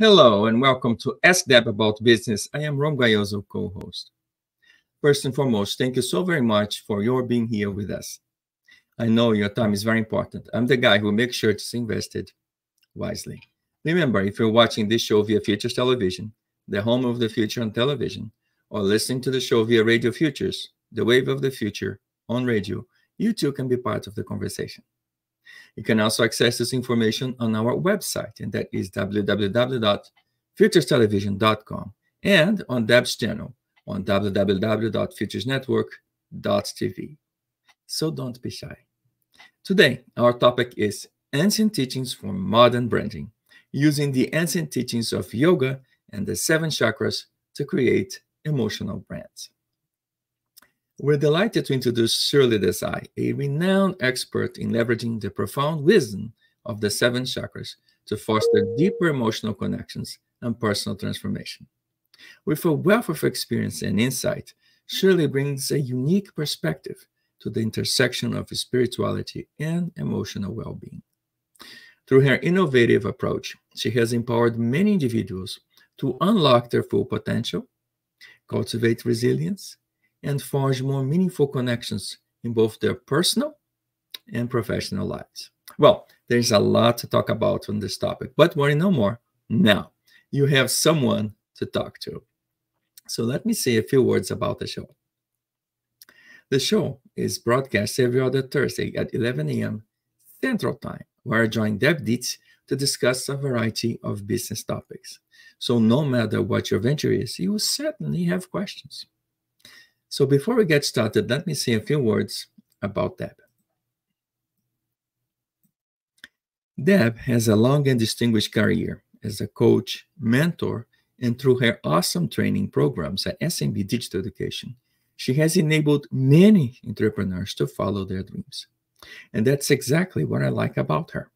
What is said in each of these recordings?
Hello and welcome to Ask Deb About Business. I am Ron Gayoso, co-host. First and foremost, thank you so very much for your being here with us. I know your time is very important. I'm the guy who makes sure it's invested wisely. Remember, if you're watching this show via Futures Television, the home of the future on television, or listening to the show via Radio Futures, the wave of the future on radio, you too can be part of the conversation. You can also access this information on our website, and that is www.futurestelevision.com, and on Deb's channel on www.futuresnetwork.tv. So don't be shy. Today, our topic is Ancient Teachings for Modern Branding, using the ancient teachings of yoga and the 7 chakras to create emotional brands. We're delighted to introduce Shirley Desai, a renowned expert in leveraging the profound wisdom of the 7 chakras to foster deeper emotional connections and personal transformation. With a wealth of experience and insight, Shirley brings a unique perspective to the intersection of spirituality and emotional well-being. Through her innovative approach, she has empowered many individuals to unlock their full potential, cultivate resilience, and forge more meaningful connections in both their personal and professional lives. Well, there's a lot to talk about on this topic, but worry no more. Now, you have someone to talk to. So let me say a few words about the show. The show is broadcast every other Thursday at 11 a.m. Central Time, where I join Deb Dietz to discuss a variety of business topics. So no matter what your venture is, you will certainly have questions. So before we get started, let me say a few words about Deb. Deb has a long and distinguished career as a coach, mentor, and through her awesome training programs at SMB Digital Education, she has enabled many entrepreneurs to follow their dreams. And that's exactly what I like about her.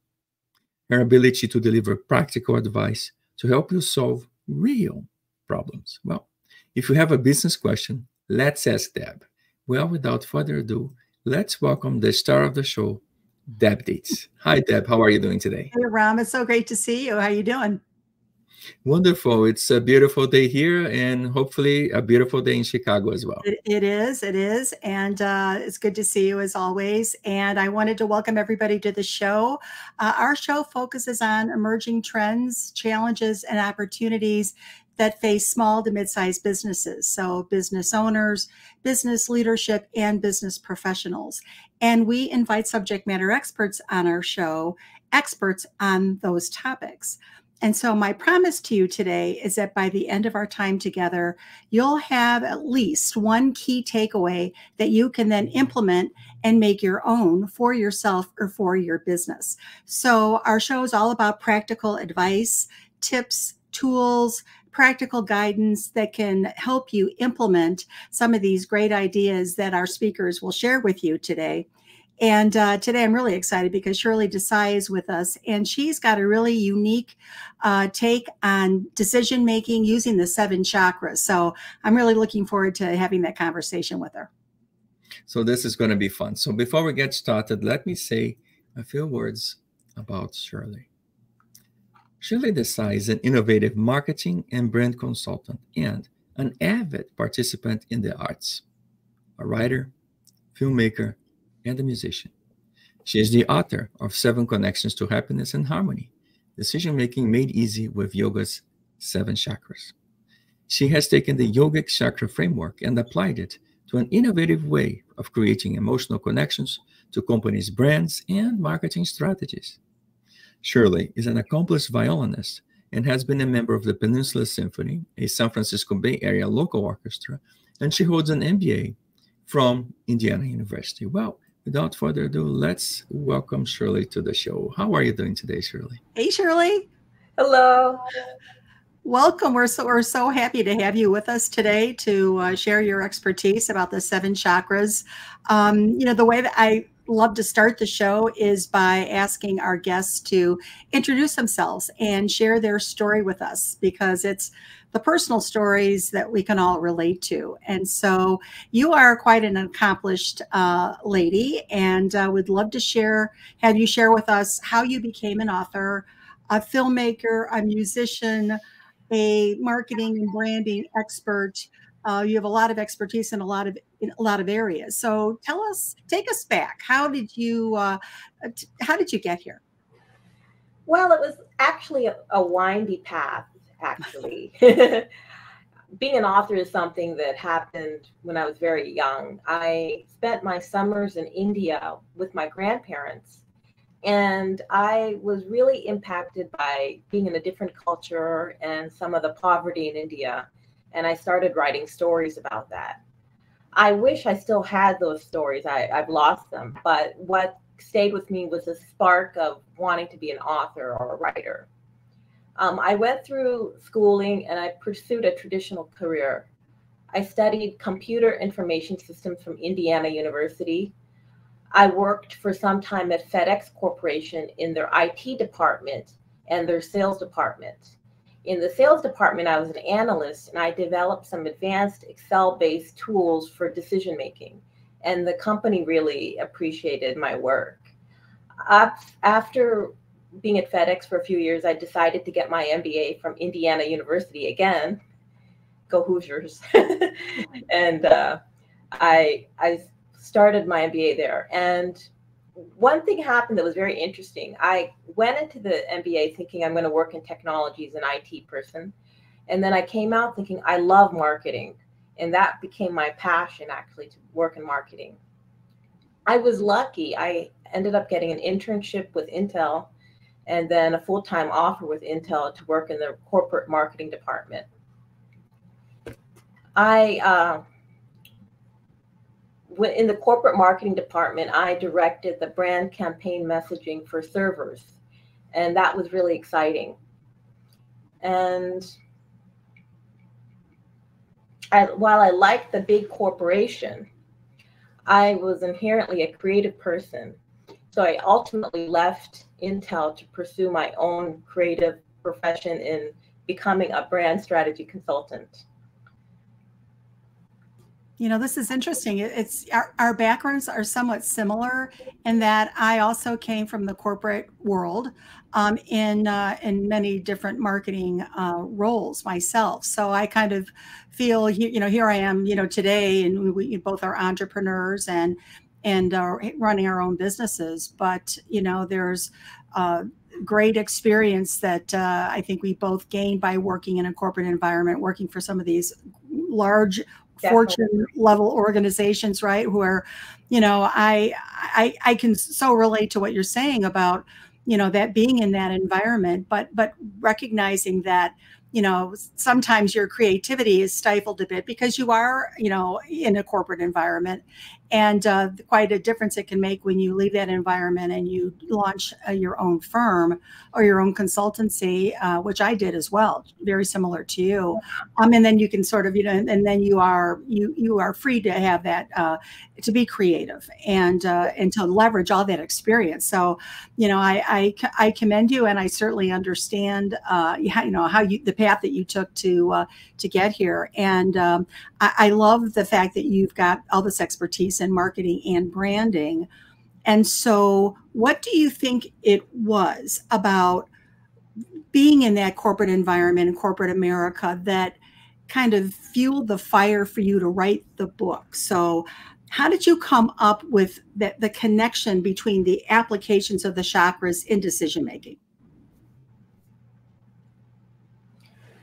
Her ability to deliver practical advice to help you solve real problems. Well, if you have a business question, let's ask Deb. Well, without further ado, let's welcome the star of the show, Deb Dietz. Hi, Deb. How are you doing today? Hey, Ram. It's so great to see you. How are you doing? Wonderful. It's a beautiful day here and hopefully a beautiful day in Chicago as well. It is. And it's good to see you as always. And I wanted to welcome everybody to the show. Our show focuses on emerging trends, challenges, and opportunities that face small to mid-sized businesses. So business owners, business leadership, and business professionals. And we invite subject matter experts on our show, experts on those topics. And so my promise to you today is that by the end of our time together, you'll have at least one key takeaway that you can then implement and make your own for yourself or for your business. So our show is all about practical advice, tips, tools, practical guidance that can help you implement some of these great ideas that our speakers will share with you today. And today I'm really excited because Shirley Desai is with us, and she's got a really unique take on decision making using the 7 chakras. So I'm really looking forward to having that conversation with her. So this is going to be fun. So before we get started, let me say a few words about Shirley. Shirley Desai is an innovative marketing and brand consultant and an avid participant in the arts, a writer, filmmaker, and a musician. She is the author of 7 Connections to Happiness and Harmony, Decision-Making Made Easy with Yoga's 7 Chakras. She has taken the yogic chakra framework and applied it to an innovative way of creating emotional connections to companies' brands and marketing strategies. Shirley is an accomplished violinist and has been a member of the Peninsula Symphony, a San Francisco Bay Area local orchestra, and she holds an MBA from Indiana University. Well, without further ado, let's welcome Shirley to the show. How are you doing today, Shirley? Hey, Shirley. Hello. Welcome. We're so happy to have you with us today to share your expertise about the 7 chakras. The way that I love to start the show is by asking our guests to introduce themselves and share their story with us, because it's the personal stories that we can all relate to. And so you are quite an accomplished lady, and would love to have you share with us how you became an author, a filmmaker, a musician, a marketing and branding expert. You have a lot of expertise in a lot of areas. So take us back. How did you get here? Well, it was actually a windy path, actually. Being an author is something that happened when I was very young. I spent my summers in India with my grandparents, and I was really impacted by being in a different culture and some of the poverty in India. And I started writing stories about that. I wish I still had those stories. I've lost them. But what stayed with me was a spark of wanting to be an author or a writer. I went through schooling and I pursued a traditional career. I studied computer information systems from Indiana University. I worked for some time at FedEx Corporation in their IT department and their sales department. In the sales department, I was an analyst and I developed some advanced Excel-based tools for decision making. And the company really appreciated my work. After being at FedEx for a few years, I decided to get my MBA from Indiana University again. Go Hoosiers. And I started my MBA there. And one thing happened that was very interesting. I went into the MBA thinking I'm going to work in technology as an IT person. And then I came out thinking I love marketing. And that became my passion, actually, to work in marketing. I was lucky. I ended up getting an internship with Intel and then a full-time offer with Intel to work in the corporate marketing department. In the corporate marketing department, I directed the brand campaign messaging for servers, and that was really exciting. And while I liked the big corporation, I was inherently a creative person. So I ultimately left Intel to pursue my own creative profession in becoming a brand strategy consultant. You know, this is interesting. It's our backgrounds are somewhat similar in that I also came from the corporate world in many different marketing roles myself. So I kind of feel, here I am, today, and we both are entrepreneurs and running our own businesses. But there's great experience that I think we both gained by working in a corporate environment, working for some of these large Fortune level organizations, right? Who are, I can so relate to what you're saying about, that being in that environment, but recognizing that, sometimes your creativity is stifled a bit because you are, in a corporate environment, and quite a difference it can make when you leave that environment and you launch your own firm or your own consultancy, which I did as well, very similar to you. And then you can sort of, and then you are free to have that, to be creative and to leverage all that experience. So, I commend you, and I certainly understand, how the path that you took to get here. And I love the fact that you've got all this expertise in marketing and branding. And so what do you think it was about being in that corporate environment in corporate America that kind of fueled the fire for you to write the book? So how did you come up with the connection between the applications of the chakras in decision making?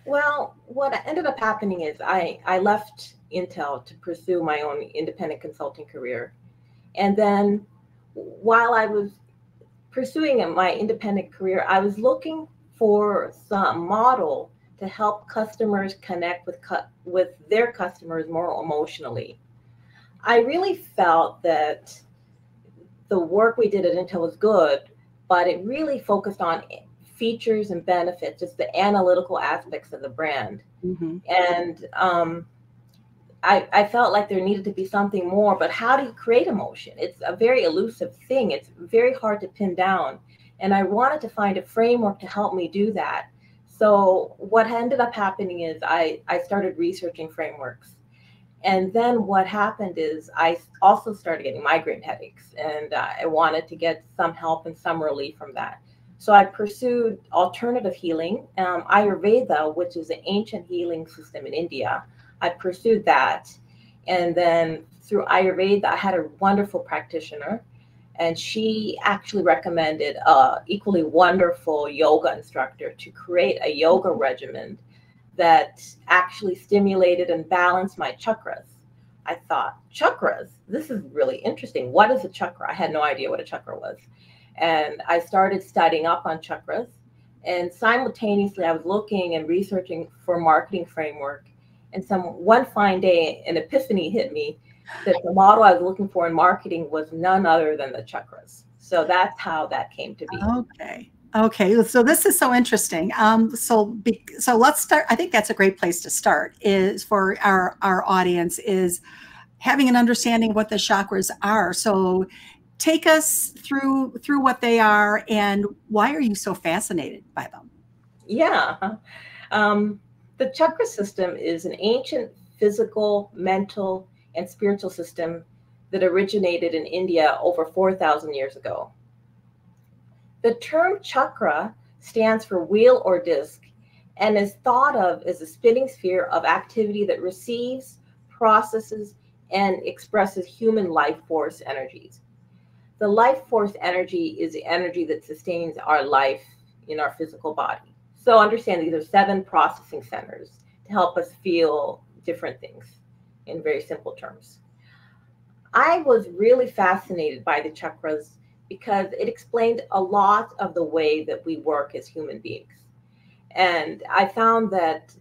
Well, what ended up happening is I left Intel to pursue my own independent consulting career. And then while I was pursuing my independent career, I was looking for some model to help customers connect with their customers more emotionally. I really felt that the work we did at Intel was good, but it really focused on features and benefits, just the analytical aspects of the brand. Mm-hmm. And I felt like there needed to be something more, but how do you create emotion? It's a very elusive thing. It's very hard to pin down. And I wanted to find a framework to help me do that. So what ended up happening is I started researching frameworks. And then what happened is I also started getting migraine headaches, and I wanted to get some help and some relief from that. So I pursued alternative healing, Ayurveda, which is an ancient healing system in India. I pursued that. And then through Ayurveda, I had a wonderful practitioner, and she actually recommended an equally wonderful yoga instructor to create a yoga regimen that actually stimulated and balanced my chakras. I thought, chakras, this is really interesting. What is a chakra? I had no idea what a chakra was. And I started studying up on chakras. And simultaneously, I was looking and researching for marketing framework. And one fine day, an epiphany hit me that the model I was looking for in marketing was none other than the chakras. So that's how that came to be. Okay. Okay. So this is so interesting. So let's start. I think that's a great place to start, is for our audience, is having an understanding of what the chakras are. So take us through what they are, and why are you so fascinated by them? Yeah. The chakra system is an ancient physical, mental, and spiritual system that originated in India over 4,000 years ago. The term chakra stands for wheel or disc and is thought of as a spinning sphere of activity that receives, processes, and expresses human life force energies. The life force energy is the energy that sustains our life in our physical body. So understand these are 7 processing centers to help us feel different things in very simple terms. I was really fascinated by the chakras because it explained a lot of the way that we work as human beings. And I found that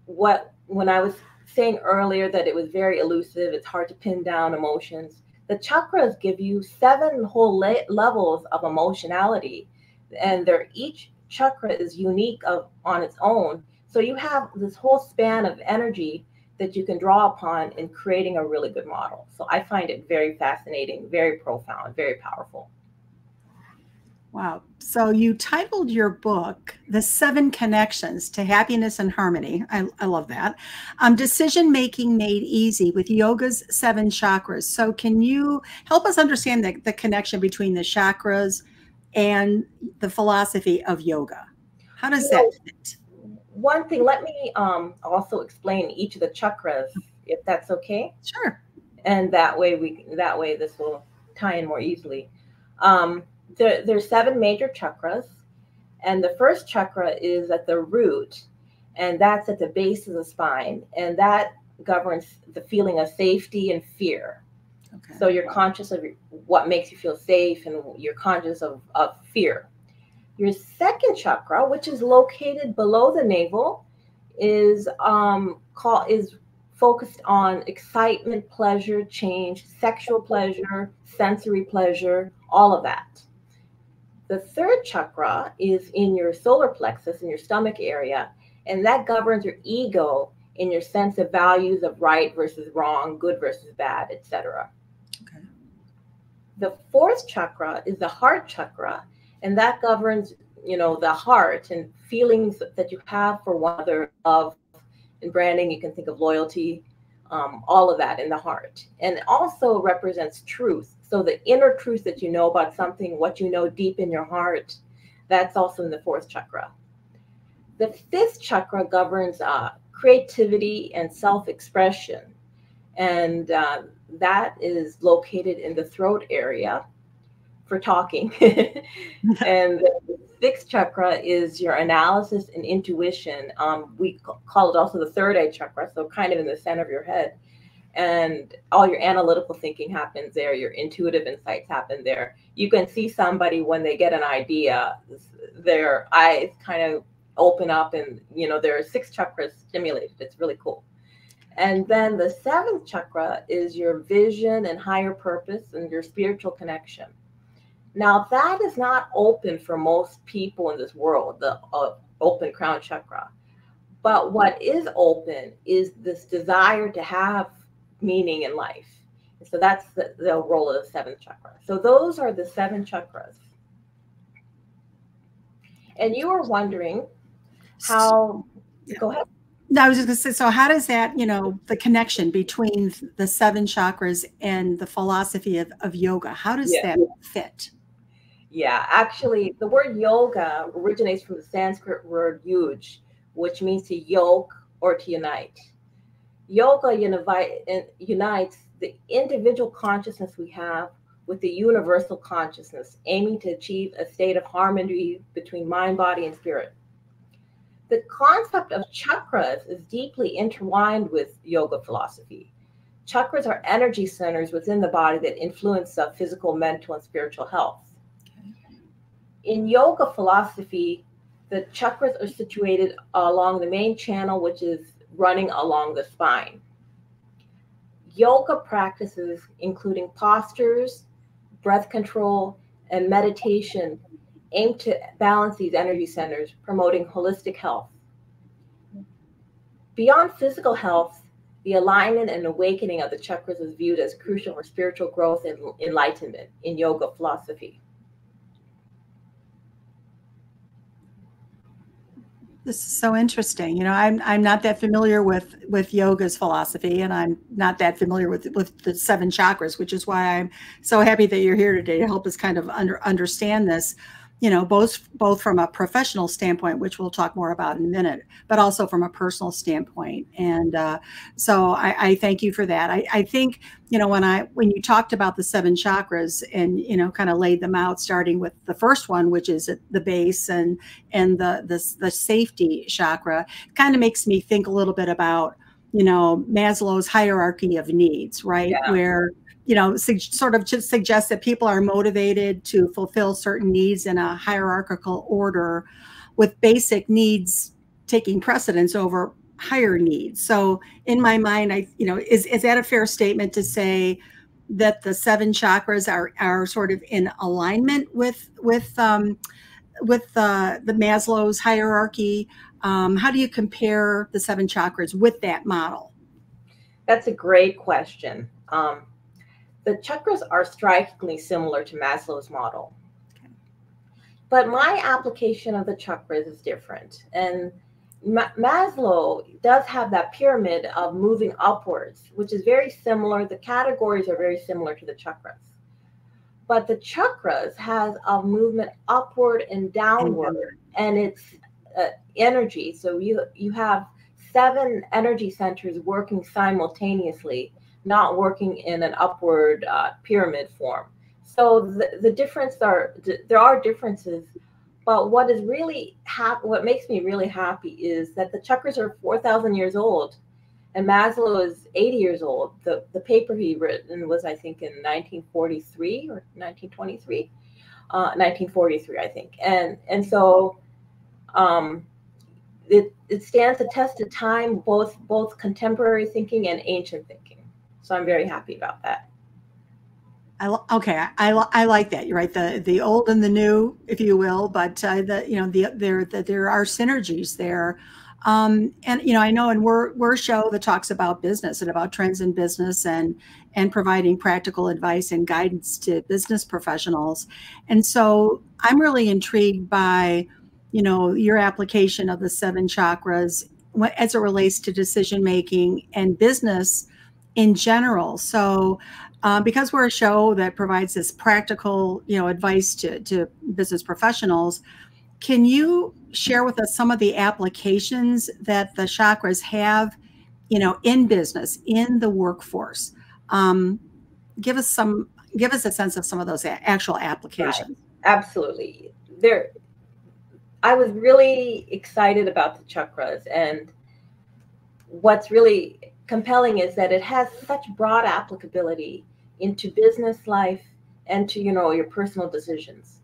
when I was saying earlier that it was very elusive, it's hard to pin down emotions, the chakras give you 7 whole levels of emotionality, and each chakra is unique on its own. So you have this whole span of energy that you can draw upon in creating a really good model. So I find it very fascinating, very profound, very powerful. Wow. So you titled your book, The 7 Connections to Happiness and Harmony. I love that. Decision Making Made Easy with Yoga's 7 Chakras. So can you help us understand the connection between the chakras and the philosophy of yoga? How does that fit? One thing, let me also explain each of the chakras, if that's okay. Sure. And that way this will tie in more easily. There's 7 major chakras, and the first chakra is at the root, and that's at the base of the spine, and that governs the feeling of safety and fear. Okay. So you're conscious of what makes you feel safe, and you're conscious of fear. Your second chakra, which is located below the navel, is focused on excitement, pleasure, change, sexual pleasure, sensory pleasure, all of that. The third chakra is in your solar plexus, in your stomach area, and that governs your ego in your sense of values of right versus wrong, good versus bad, etc. Okay. The fourth chakra is the heart chakra, and that governs, the heart and feelings that you have for one another. Love and branding, you can think of loyalty, all of that in the heart. And it also represents truth. So the inner truth that you know about something, what you know deep in your heart, that's also in the fourth chakra. The fifth chakra governs creativity and self-expression. And that is located in the throat area for talking. And the sixth chakra is your analysis and intuition. We call it also the third eye chakra, so kind of in the center of your head. And all your analytical thinking happens there. Your intuitive insights happen there. You can see somebody when they get an idea, their eyes kind of open up, and there are 6 chakras stimulated. It's really cool. And then the 7th chakra is your vision and higher purpose and your spiritual connection. Now that is not open for most people in this world, the open crown chakra. But what is open is this desire to have meaning in life. So that's the role of the 7th chakra. So those are the 7 chakras. And you were wondering how, go ahead. No, I was just going to say, so how does that, the connection between the 7 chakras and the philosophy of yoga, how does that fit? Yeah, actually, the word yoga originates from the Sanskrit word yuj, which means to yoke or to unite. Yoga unites the individual consciousness we have with the universal consciousness, aiming to achieve a state of harmony between mind, body, and spirit. The concept of chakras is deeply intertwined with yoga philosophy. Chakras are energy centers within the body that influence physical, mental, and spiritual health. In yoga philosophy, the chakras are situated along the main channel, which is running along the spine. Yoga practices, including postures, breath control, and meditation, aim to balance these energy centers, promoting holistic health. Beyond physical health, the alignment and awakening of the chakras is viewed as crucial for spiritual growth and enlightenment in yoga philosophy. This is so interesting. You know, I'm not that familiar with yoga's philosophy, and I'm not that familiar with the 7 chakras, which is why I'm so happy that you're here today to help us kind of understand this. You know, both from a professional standpoint, which we'll talk more about in a minute, but also from a personal standpoint. And so I thank you for that. I think, you know, when you talked about the 7 chakras and, you know, kind of laid them out, starting with the first one, which is at the base, and the safety chakra, kind of makes me think a little bit about, you know, Maslow's hierarchy of needs, right? Yeah. Where, you know, sort of just suggests that people are motivated to fulfill certain needs in a hierarchical order, with basic needs taking precedence over higher needs. So in my mind, you know, is that a fair statement to say that the 7 chakras are sort of in alignment with the Maslow's hierarchy? How do you compare the 7 chakras with that model? That's a great question. The chakras are strikingly similar to Maslow's model. Okay. But my application of the chakras is different. And Maslow does have that pyramid of moving upwards, which is very similar. The categories are very similar to the chakras. But the chakras has a movement upward and downward, and it's energy. So you have 7 energy centers working simultaneously, not working in an upward pyramid form. So the difference there are differences, but what makes me really happy is that the chakras are 4,000 years old, and Maslow is 80 years old. The paper he written was, I think, in 1943 or 1923, 1943, I think, and so it stands the test of time, both contemporary thinking and ancient thinking. So I'm very happy about that. Okay, I like that. You're right. The old and the new, if you will, but there are synergies there. And you know, I know, and we're a show that talks about business and about trends in business and providing practical advice and guidance to business professionals. And so I'm really intrigued by, you know, your application of the 7 chakras as it relates to decision making and business in general. So because we're a show that provides this practical, you know, advice to business professionals, can you share with us some of the applications that the chakras have, you know, in business, in the workforce? Give us a sense of some of those actual applications. Right. Absolutely. I was really excited about the chakras, and what's really compelling is that it has such broad applicability into business life and to, you know, your personal decisions.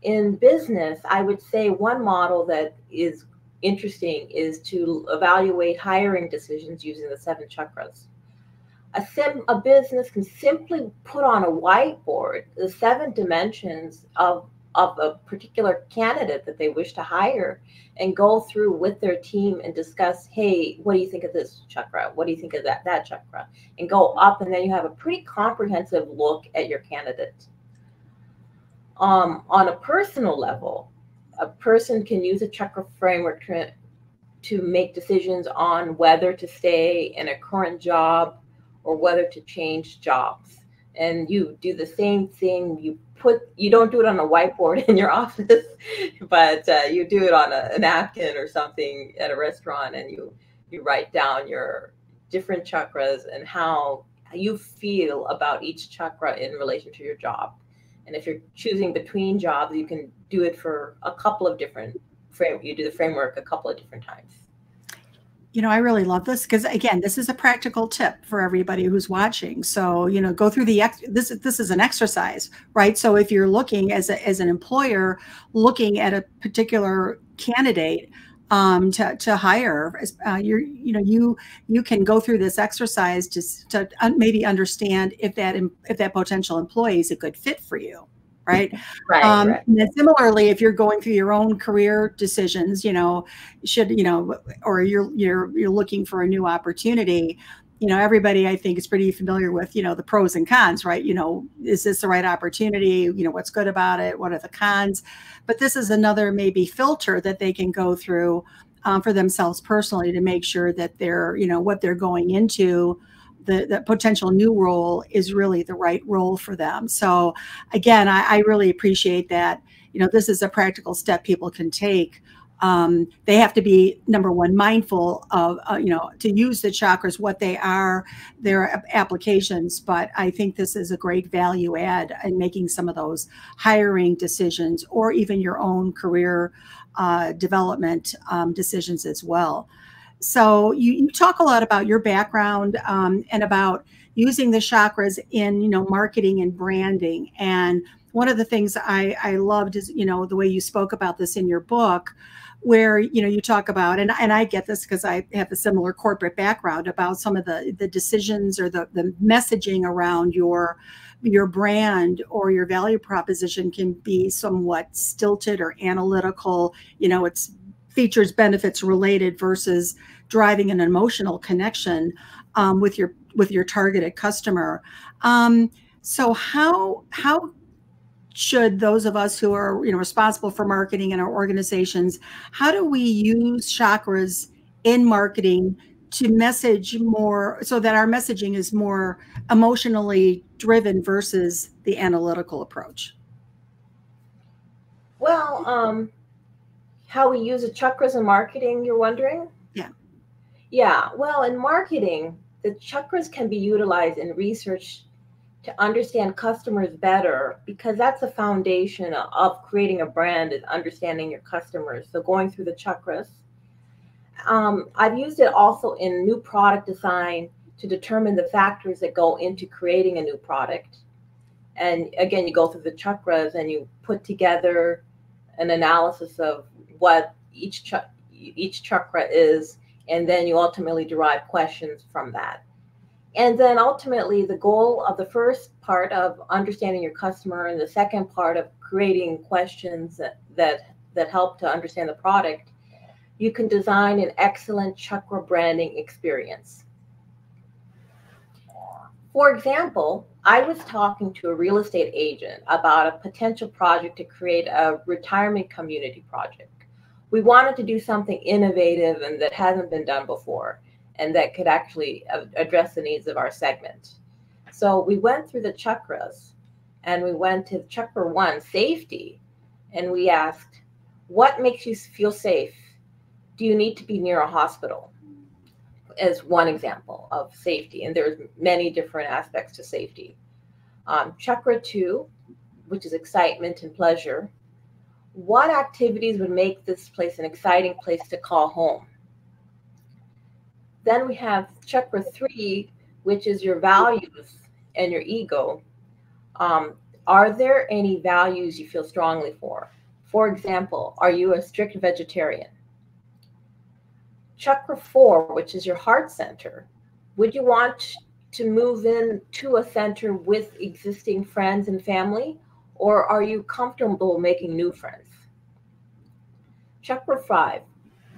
In business, I would say one model that is interesting is to evaluate hiring decisions using the 7 chakras. A business can simply put on a whiteboard the 7 dimensions of a particular candidate that they wish to hire, and go through with their team and discuss, hey, what do you think of this chakra? What do you think of that chakra? And go up, and then you have a pretty comprehensive look at your candidate. On a personal level, a person can use a chakra framework to make decisions on whether to stay in a current job or whether to change jobs. and you do the same thing. You don't do it on a whiteboard in your office, but you do it on a napkin or something at a restaurant, and you write down your different chakras and how you feel about each chakra in relation to your job. And if you're choosing between jobs, you can do it for a couple of different you do the framework a couple of different times. You know, I really love this because, again, this is a practical tip for everybody who's watching. So, you know, go through this is an exercise, right? So if you're looking as an employer, looking at a particular candidate to hire, you can go through this exercise to maybe understand if that potential employee is a good fit for you. Right. Right. And then similarly, if you're going through your own career decisions, or you're looking for a new opportunity, everybody I think is pretty familiar with, the pros and cons, right? Is this the right opportunity? What's good about it? What are the cons? But this is another maybe filter that they can go through for themselves personally to make sure that they're, what they're going into, the potential new role is really the right role for them. So again, I really appreciate that. This is a practical step people can take. They have to be, number one, mindful of, to use the chakras, what they are, their applications. But I think this is a great value add in making some of those hiring decisions or even your own career development decisions as well. So you talk a lot about your background and about using the chakras in, marketing and branding. And one of the things I loved is, the way you spoke about this in your book, where, you talk about, and I get this because I have a similar corporate background, about some of the decisions or the messaging around your brand or your value proposition can be somewhat stilted or analytical. It's features, benefits related versus driving an emotional connection with your targeted customer. So how should those of us who are responsible for marketing in our organizations, how do we use chakras in marketing to message more so that our messaging is more emotionally driven versus the analytical approach? Well, how we use the chakras in marketing, you're wondering? Yeah. Yeah. Well, in marketing, the chakras can be utilized in research to understand customers better, because that's the foundation of creating a brand, is understanding your customers. So going through the chakras. I've used it also in new product design to determine the factors that go into creating a new product. And again, you go through the chakras and you put together an analysis of what each chakra is, and then you ultimately derive questions from that. And then ultimately, the goal of the first part of understanding your customer and the second part of creating questions that help to understand the product, you can design an excellent chakra branding experience. For example, I was talking to a real estate agent about a potential project to create a retirement community project. We wanted to do something innovative and that hasn't been done before, and that could actually address the needs of our segment. So we went through the chakras, and we went to chakra 1, safety, and we asked, what makes you feel safe? Do you need to be near a hospital? As one example of safety, and there's many different aspects to safety. Chakra 2, which is excitement and pleasure. What activities would make this place an exciting place to call home? Then we have chakra 3, which is your values and your ego. Are there any values you feel strongly for? For example, are you a strict vegetarian? Chakra 4, which is your heart center. Would you want to move into a center with existing friends and family, or are you comfortable making new friends? Chakra 5,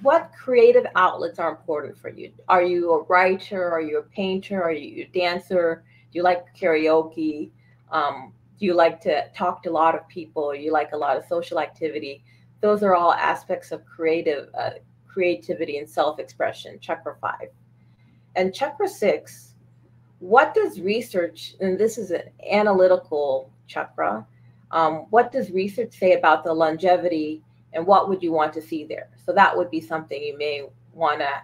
what creative outlets are important for you? Are you a writer? Are you a painter? Are you a dancer? Do you like karaoke? Do you like to talk to a lot of people? You like a lot of social activity? Those are all aspects of creativity and self-expression, chakra 5. And chakra 6, what does research, and this is an analytical chakra, what does research say about the longevity, and what would you want to see there? So that would be something you may want to,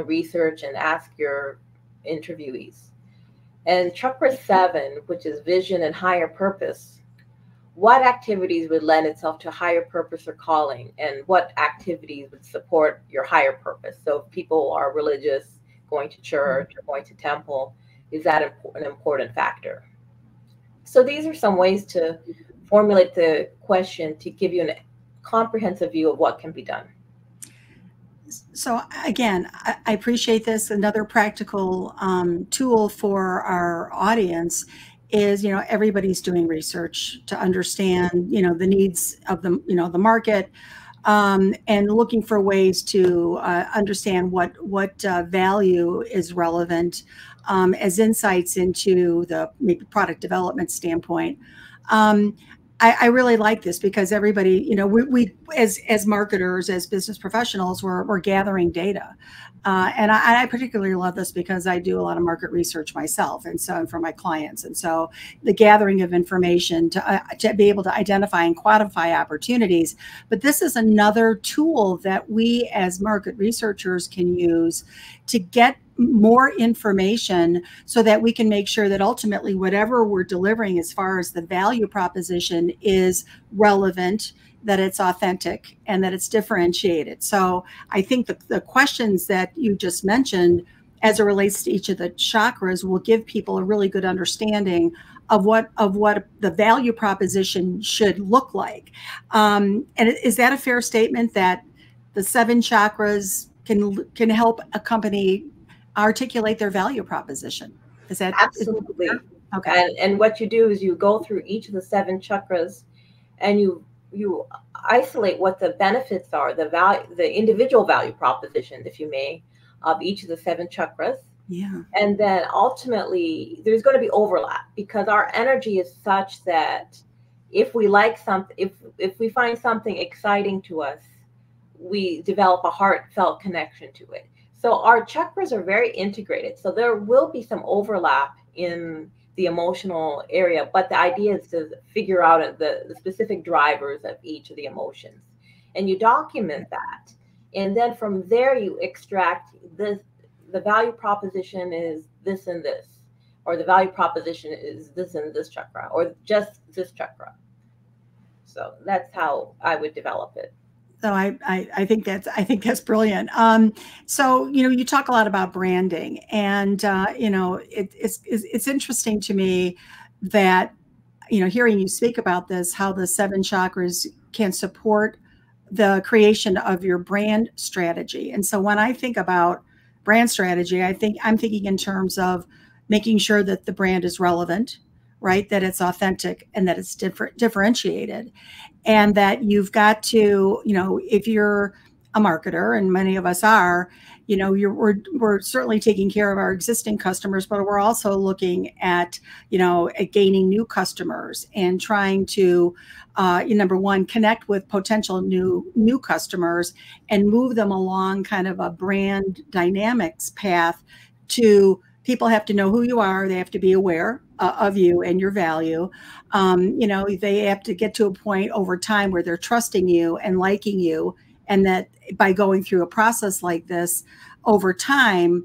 research and ask your interviewees. And chakra 7, which is vision and higher purpose, what activities would lend itself to higher purpose or calling, and what activities would support your higher purpose? So if people are religious, going to church or going to temple, is that an important factor? So these are some ways to formulate the question to give you a comprehensive view of what can be done. So again, I appreciate this. Another practical tool for our audience is, everybody's doing research to understand, the needs of the market, and looking for ways to understand what value is relevant as insights into the maybe product development standpoint. I really like this because everybody, we as marketers, as business professionals, we're gathering data. And I particularly love this because I do a lot of market research myself, and for my clients. And so the gathering of information to be able to identify and quantify opportunities. But this is another tool that we as market researchers can use to get more information so that we can make sure that ultimately whatever we're delivering as far as the value proposition is relevant, that it's authentic, and that it's differentiated. So I think the questions that you just mentioned as it relates to each of the chakras will give people a really good understanding of what the value proposition should look like. And is that a fair statement that the 7 chakras can help a company articulate their value proposition? Is that absolutely okay? And what you do is you go through each of the 7 chakras, and you isolate what the benefits are, the individual value proposition, if you may, of each of the 7 chakras. Yeah. And then ultimately there's going to be overlap, because our energy is such that if we like something, if we find something exciting to us, we develop a heartfelt connection to it. So our chakras are very integrated. So there will be some overlap in the emotional area, but the idea is to figure out the specific drivers of each of the emotions, and you document that. And then from there you extract the value proposition is this and this, or the value proposition is this and this chakra, or just this chakra. So that's how I would develop it. So I think that's brilliant. So you talk a lot about branding, and it's interesting to me that hearing you speak about this, how the 7 chakras can support the creation of your brand strategy. And so when I think about brand strategy, I'm thinking in terms of making sure that the brand is relevant, right? That it's authentic, and that it's differentiated. And that you've got to, if you're a marketer, and many of us are, we're certainly taking care of our existing customers, but we're also looking at, at gaining new customers and trying to, number one, connect with potential new customers and move them along kind of a brand dynamics path. To people have to know who you are. They have to be aware of you and your value. They have to get to a point over time where they're trusting you and liking you, and that by going through a process like this over time,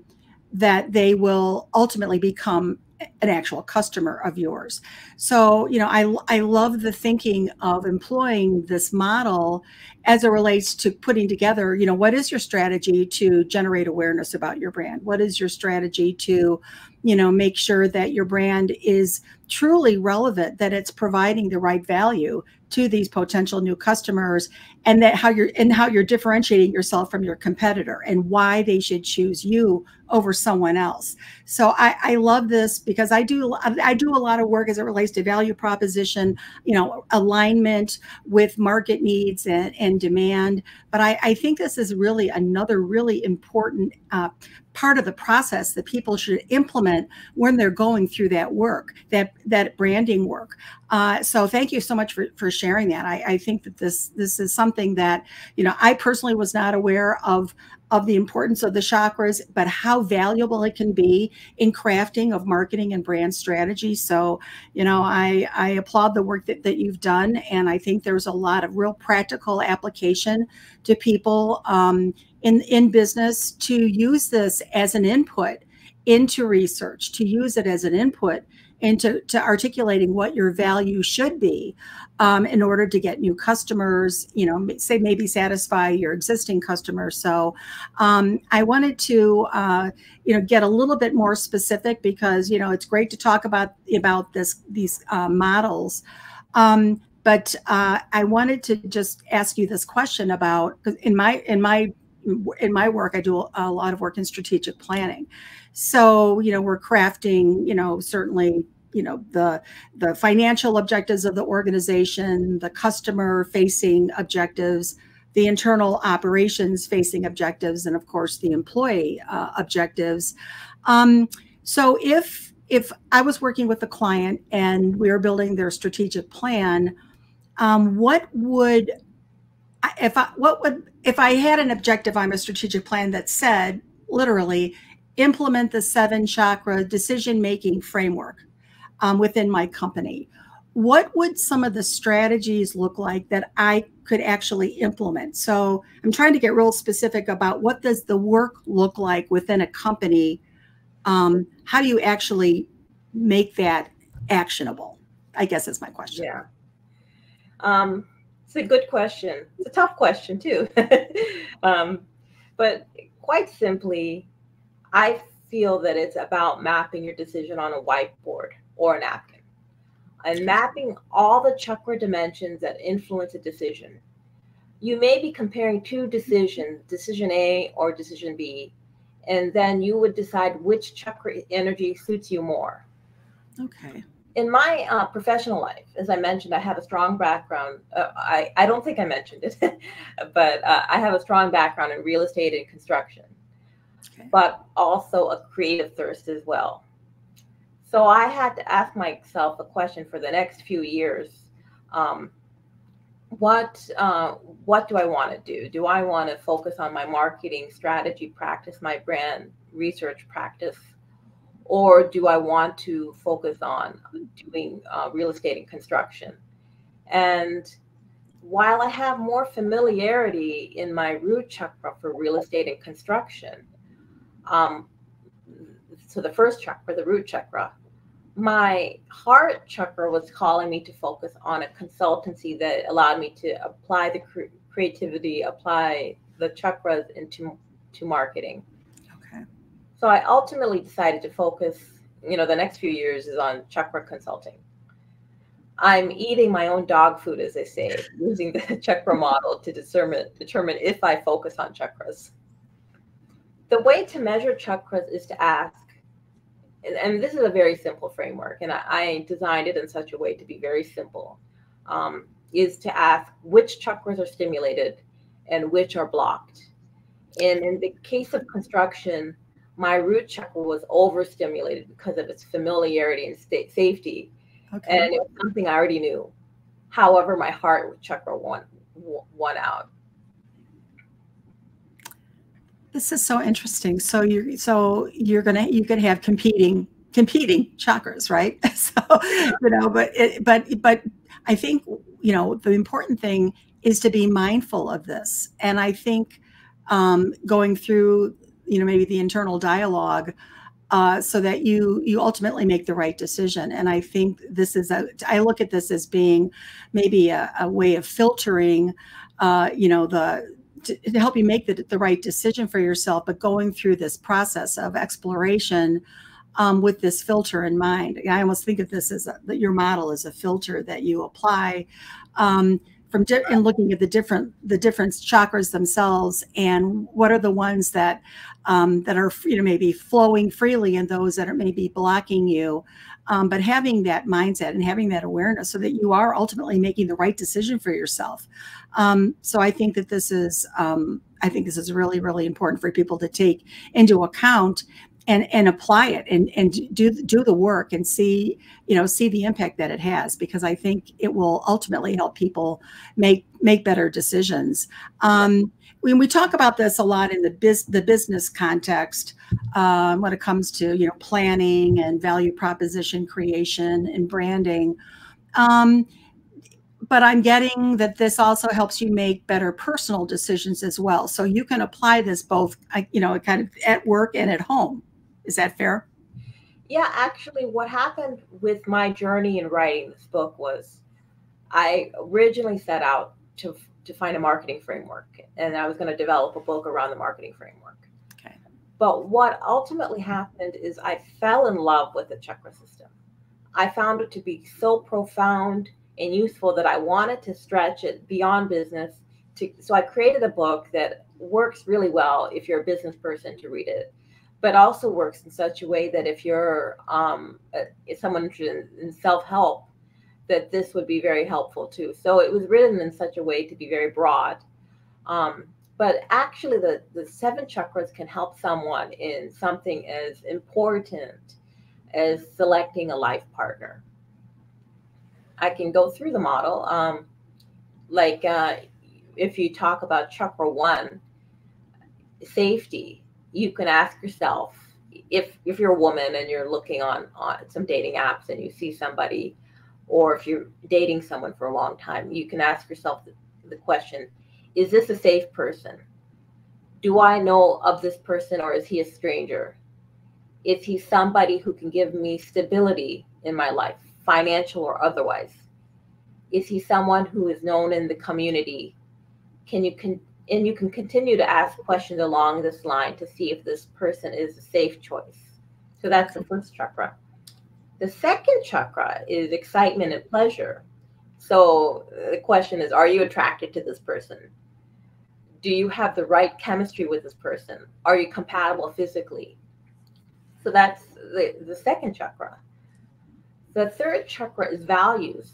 that they will ultimately become an actual customer of yours. So, I love the thinking of employing this model as it relates to putting together, what is your strategy to generate awareness about your brand? What is your strategy to, make sure that your brand is truly relevant, that it's providing the right value to these potential new customers, and that how you're differentiating yourself from your competitor, and why they should choose you over someone else. So I love this because I do a lot of work as it relates to value proposition, alignment with market needs and demand. But I think this is really another really important part of the process that people should implement when they're going through that work, that branding work. So thank you so much for sharing that. I think that this is something that, you know, I personally was not aware of the importance of the chakras, but how valuable it can be in crafting of marketing and brand strategy. So, you know, I applaud the work that you've done. And I think there's a lot of real practical application to people in business to use this as an input into research, to use it as an input into articulating what your value should be in order to get new customers, you know, say maybe satisfy your existing customers. So I wanted to, you know, get a little bit more specific because, you know, it's great to talk about these models. But I wanted to just ask you this question about, because in my work, I do a lot of work in strategic planning. So, you know, we're crafting, you know, certainly, you know, the financial objectives of the organization, the customer facing objectives, the internal operations facing objectives, and of course the employee objectives. So if I was working with a client and we were building their strategic plan, if I had an objective on a strategic plan that said, literally, implement the 7 chakra decision-making framework within my company, what would some of the strategies look like that I could actually implement? So I'm trying to get real specific about what does the work look like within a company? How do you actually make that actionable? I guess that's my question. Yeah. It's a good question. It's a tough question too. But quite simply, I feel that it's about mapping your decision on a whiteboard or a napkin and mapping all the chakra dimensions that influence a decision. You may be comparing 2 decisions, decision A or decision B, and then you would decide which chakra energy suits you more. Okay. In my professional life, as I mentioned, I have a strong background. I don't think I mentioned it, but I have a strong background in real estate and construction, okay, but also a creative thirst as well. So I had to ask myself a question for the next few years. What do I want to do? Do I want to focus on my marketing strategy practice, my brand research practice? Or do I want to focus on doing real estate and construction? And while I have more familiarity in my root chakra for real estate and construction, so the first chakra, the root chakra, my heart chakra was calling me to focus on a consultancy that allowed me to apply the creativity, apply the chakras into marketing. So I ultimately decided to focus, you know, the next few years is on chakra consulting. I'm eating my own dog food, as they say, using the chakra model to determine if I focus on chakras. The way to measure chakras is to ask, and this is a very simple framework, and I designed it in such a way to be very simple, is to ask which chakras are stimulated and which are blocked. And in the case of construction, my root chakra was overstimulated because of its familiarity and safety. Okay. And it was something I already knew. However, my heart chakra won out. This is so interesting. So you could have competing chakras, right? So, you know, but I think, you know, the important thing is to be mindful of this. And I think going through, you know, maybe the internal dialogue so that you ultimately make the right decision. And I think this is I look at this as being maybe a way of filtering, you know, to help you make the right decision for yourself, but going through this process of exploration with this filter in mind. I almost think of this as that your model is a filter that you apply in looking at the different chakras themselves, and what are the ones that are, you know, maybe flowing freely and those that are maybe blocking you, but having that mindset and having that awareness so that you are ultimately making the right decision for yourself. So I think that this is I think this is really, really important for people to take into account and apply it and do the work and see the impact that it has, because I think it will ultimately help people make better decisions. When we talk about this a lot in the business context, when it comes to planning and value proposition creation and branding, but I'm getting that this also helps you make better personal decisions as well. So you can apply this both, kind of at work and at home. Is that fair? Yeah, actually, what happened with my journey in writing this book was I originally set out to find a marketing framework, and I was going to develop a book around the marketing framework. Okay. But what ultimately happened is I fell in love with the chakra system. I found it to be so profound and useful that I wanted to stretch it beyond business. So I created a book that works really well if you're a business person to read it, but also works in such a way that if you're if someone interested in self-help, that this would be very helpful too. So it was written in such a way to be very broad. But actually the 7 chakras can help someone in something as important as selecting a life partner. I can go through the model. If you talk about chakra 1, safety, you can ask yourself, if you're a woman and you're looking on some dating apps and you see somebody, or if you're dating someone for a long time, you can ask yourself the question, is this a safe person? Do I know of this person, or is he a stranger? Is he somebody who can give me stability in my life, financial or otherwise? Is he someone who is known in the community? And you can continue to ask questions along this line to see if this person is a safe choice. So that's the first chakra. The second chakra is excitement and pleasure. So the question is, are you attracted to this person? Do you have the right chemistry with this person? Are you compatible physically? So that's the second chakra. The third chakra is values.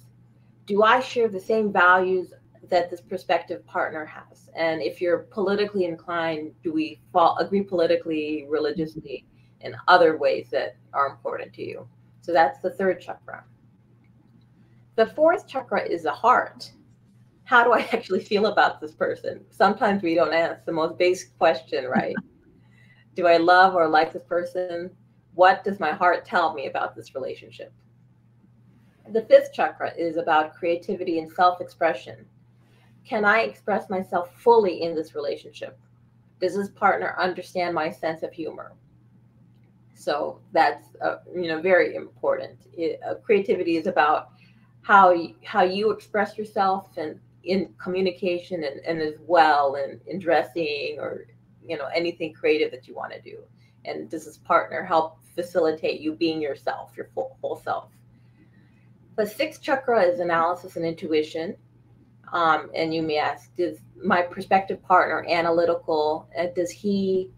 Do I share the same values that this prospective partner has? And if you're politically inclined, do we agree politically, religiously, and other ways that are important to you? So that's the third chakra. The fourth chakra is the heart. How do I actually feel about this person? Sometimes we don't ask the most basic question, right? Do I love or like this person? What does my heart tell me about this relationship? The fifth chakra is about creativity and self-expression. Can I express myself fully in this relationship? Does this partner understand my sense of humor? So that's very important. Creativity is about how you express yourself and in communication and as well in dressing or anything creative that you want to do. And does this partner help facilitate you being yourself, your whole self? The sixth chakra is analysis and intuition. And you may ask, does my prospective partner analytical? Does he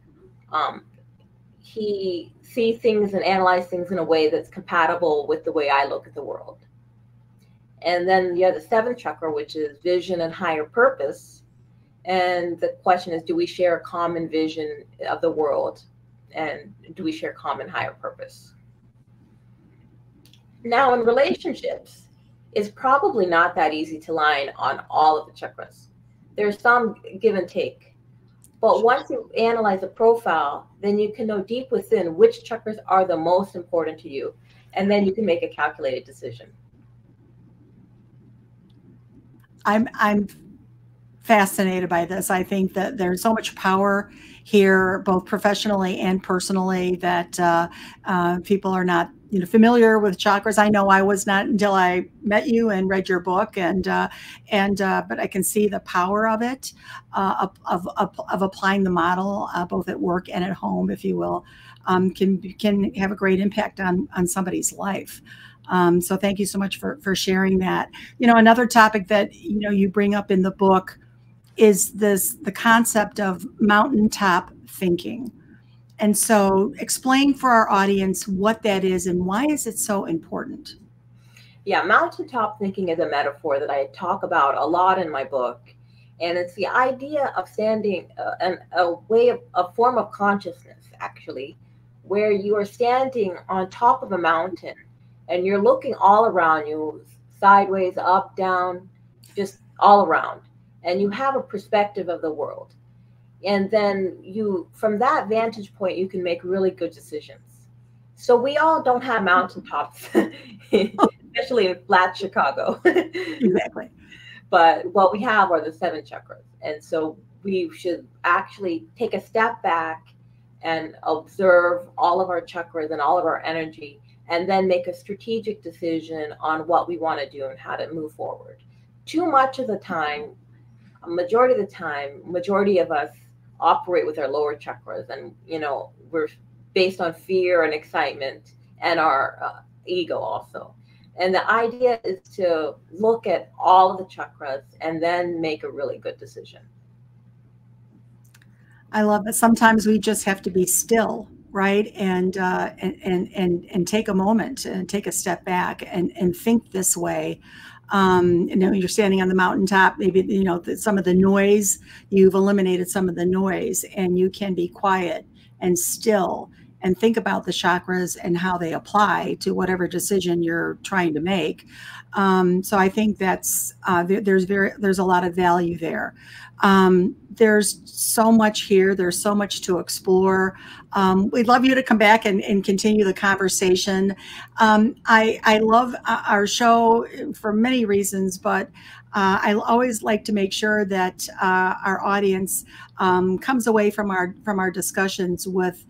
see things and analyze things in a way that's compatible with the way I look at the world? And then you have the seventh chakra, which is vision and higher purpose. And the question is, do we share a common vision of the world? And do we share common higher purpose? Now, in relationships, it's probably not that easy to line on all of the chakras. There's some give and take. But once you analyze a profile, then you can know deep within which chakras are the most important to you. And then you can make a calculated decision. I'm fascinated by this. I think that there's so much power here, both professionally and personally, that people are not familiar with chakras. I know I was not until I met you and read your book, but I can see the power of it, of applying the model both at work and at home, if you will, can have a great impact on somebody's life. So thank you so much for sharing that. Another topic that you bring up in the book is the concept of mountaintop thinking. And so explain for our audience what that is and why is it so important? Yeah, mountaintop thinking is a metaphor that I talk about a lot in my book. And it's the idea of standing, a form of consciousness, actually, where you are standing on top of a mountain and you're looking all around you, sideways, up, down, just all around. And you have a perspective of the world. And then from that vantage point, you can make really good decisions. So we all don't have mountaintops, especially in flat Chicago. Exactly. But what we have are the 7 chakras. And so we should actually take a step back and observe all of our chakras and all of our energy, and then make a strategic decision on what we want to do and how to move forward. Too much of the time, majority of us operate with our lower chakras, and we're based on fear and excitement and our ego also. And the idea is to look at all of the chakras and then make a really good decision. I love it. Sometimes we just have to be still, right? And take a moment and take a step back and think this way. You're standing on the mountaintop, maybe, some of the noise, you've eliminated some of the noise, and you can be quiet and still and think about the chakras and how they apply to whatever decision you're trying to make. So I think that's, there's a lot of value there. There's so much here. There's so much to explore. We'd love you to come back and continue the conversation. I love our show for many reasons, but I always like to make sure that our audience comes away from our discussions with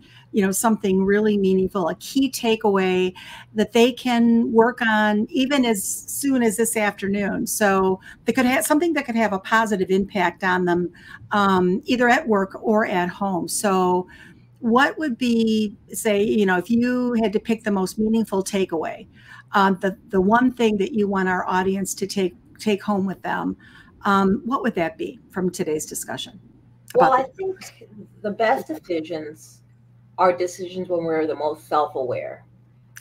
something really meaningful, a key takeaway that they can work on even as soon as this afternoon. So they could have something that could have a positive impact on them, either at work or at home. So what would be, say, if you had to pick the most meaningful takeaway, the one thing that you want our audience to take home with them, what would that be from today's discussion? Well, I think the best decisions are decisions when we're the most self-aware.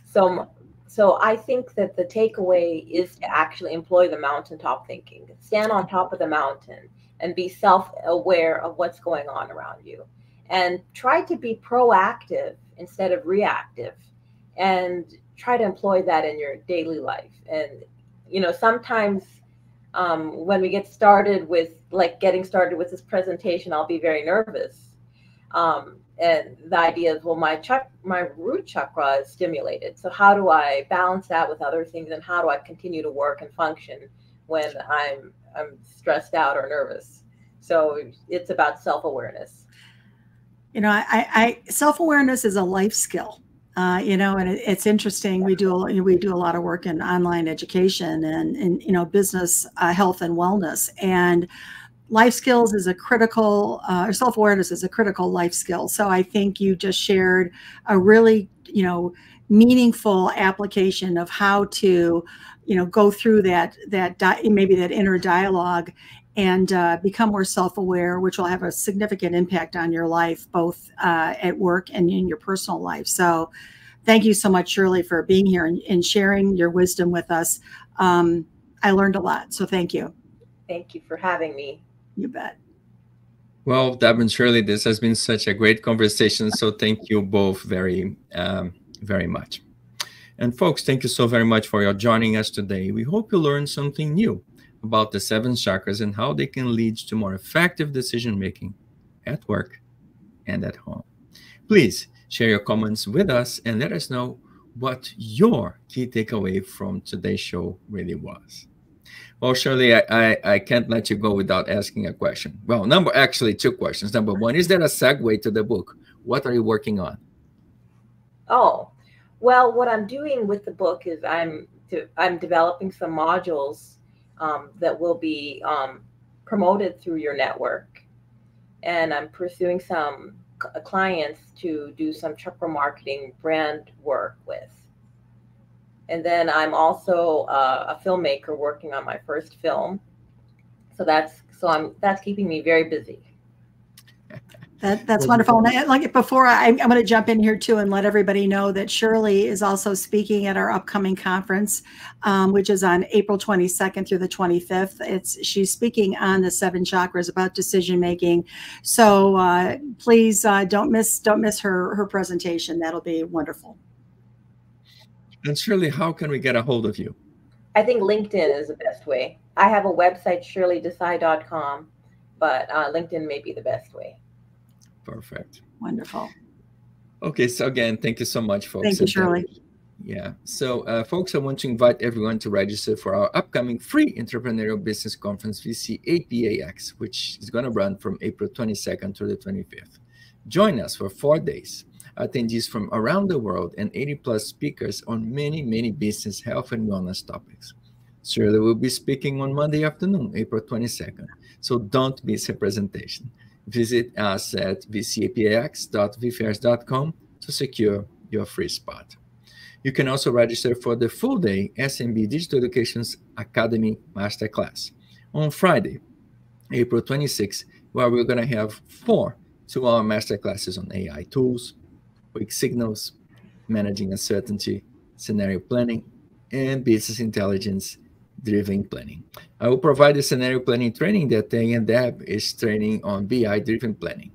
So I think that the takeaway is to actually employ the mountaintop thinking, stand on top of the mountain and be self-aware of what's going on around you, and try to be proactive instead of reactive, and try to employ that in your daily life. And sometimes when we get started with getting started with this presentation, I'll be very nervous. And the idea is, well, my root chakra is stimulated. So how do I balance that with other things, and how do I continue to work and function when I'm stressed out or nervous? So it's about self-awareness. Self-awareness is a life skill. And it's interesting. We do a lot of work in online education and business, health and wellness, and life skills is a critical, or self-awareness is a critical life skill. So I think you just shared a really, meaningful application of how to, go through maybe that inner dialogue and become more self-aware, which will have a significant impact on your life, both at work and in your personal life. So thank you so much, Shirley, for being here and sharing your wisdom with us. I learned a lot, so thank you. Thank you for having me. You bet. Well, Deb and Shirley, this has been such a great conversation. So thank you both very, very much. And folks, thank you so very much for your joining us today. We hope you learned something new about the 7 chakras and how they can lead to more effective decision-making at work and at home. Please share your comments with us and let us know what your key takeaway from today's show really was. Well, Shirley, I can't let you go without asking a question. Well, actually 2 questions. Number 1, is there a segue to the book? What are you working on? Oh, well, what I'm doing with the book is I'm developing some modules that will be promoted through your network. And I'm pursuing some clients to do some chakra marketing brand work with. And then I'm also a filmmaker working on my first film. So that's keeping me very busy. That's wonderful. And like before, I'm going to jump in here too and let everybody know that Shirley is also speaking at our upcoming conference, which is on April 22nd through the 25th. She's speaking on the 7 chakras about decision making. So please don't miss her presentation. That'll be wonderful. And Shirley, how can we get a hold of you? I think LinkedIn is the best way. I have a website, shirleydesai.com, but LinkedIn may be the best way. Perfect. Wonderful. Okay, so again, thank you so much, folks. Thank you, Shirley. Yeah. So, folks, I want to invite everyone to register for our upcoming free entrepreneurial business conference, VC APAX, which is going to run from April 22nd to the 25th. Join us for 4 days. Attendees from around the world and 80+ speakers on many, many business, health, and wellness topics. Shirley will be speaking on Monday afternoon, April 22nd. So don't miss her presentation. Visit us at vcapax.vfairs.com to secure your free spot. You can also register for the full-day SMB Digital Education's Academy Masterclass on Friday, April 26th, where we're going to have 4 2-hour masterclasses on AI tools, quick signals, managing uncertainty, scenario planning, and business intelligence-driven planning. I will provide the scenario planning training that day, and Deb is training on BI-driven planning.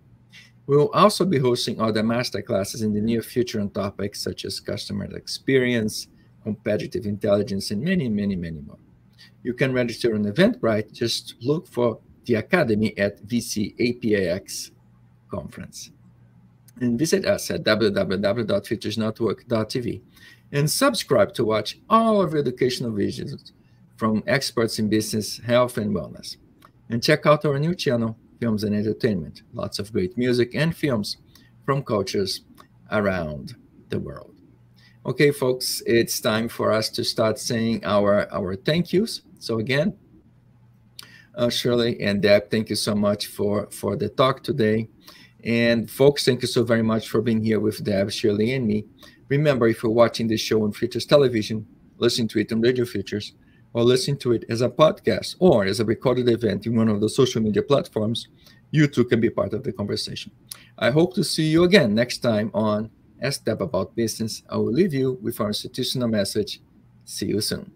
We will also be hosting other masterclasses in the near future on topics such as customer experience, competitive intelligence, and many, many, many more. You can register on Eventbrite. Just look for the Academy at VC APAX Conference. And visit us at www.futuresnetwork.tv and subscribe to watch all of our educational videos from experts in business, health, and wellness. And check out our new channel, Films and Entertainment. Lots of great music and films from cultures around the world. Okay, folks, it's time for us to start saying our thank yous. So again, Shirley and Deb, thank you so much for the talk today. And folks, thank you so very much for being here with Deb, Shirley, and me. Remember, if you're watching this show on Futures Television, listening to it on Radio Futures, or listening to it as a podcast or as a recorded event in one of the social media platforms, you too can be part of the conversation. I hope to see you again next time on Ask Deb About Business. I will leave you with our institutional message. See you soon.